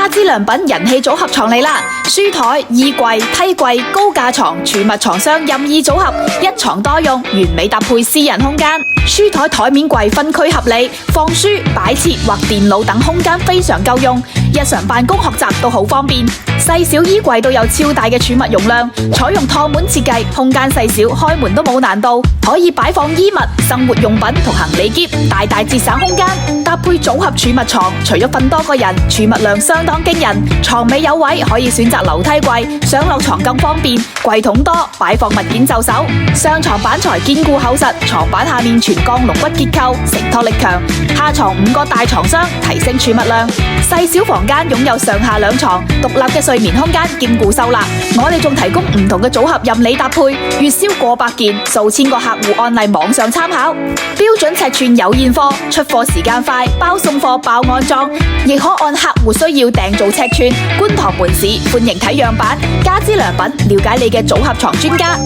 家之良品人氣組合床嚟啦！書台、衣櫃、梯櫃、高架床、儲物床箱任意組合，一床多用，完美搭配私人空間。書台台面櫃分區合理，放書、擺設或電腦等空間非常夠用，日常辦公學習都好方便。細小衣櫃都有超大嘅儲物容量，採用趟門設計，空間細小，開門都冇難度，可以擺放衣物、生活用品同行李篋，大大節省空間。搭配組合儲物床，除咗瞓多個人，儲物量相當驚人。床尾有位可以選擇樓梯櫃，上落床更方便。櫃桶多，擺放物件就手。上床板材堅固厚實，床板下面全鋼龍骨結構，承托力強。下床5個大床箱，提升儲物量。細小房間擁有上下兩床，獨立嘅睡眠空間兼顧收納。我哋仲提供唔同嘅組合任你搭配，月銷過百件，數千個客戶案例網上參考。標準尺寸有現貨，出貨時間快，包送貨包安裝，亦可按客戶需要訂造尺寸。觀塘門市歡迎睇樣板，家之良品，了解你嘅組合床專家。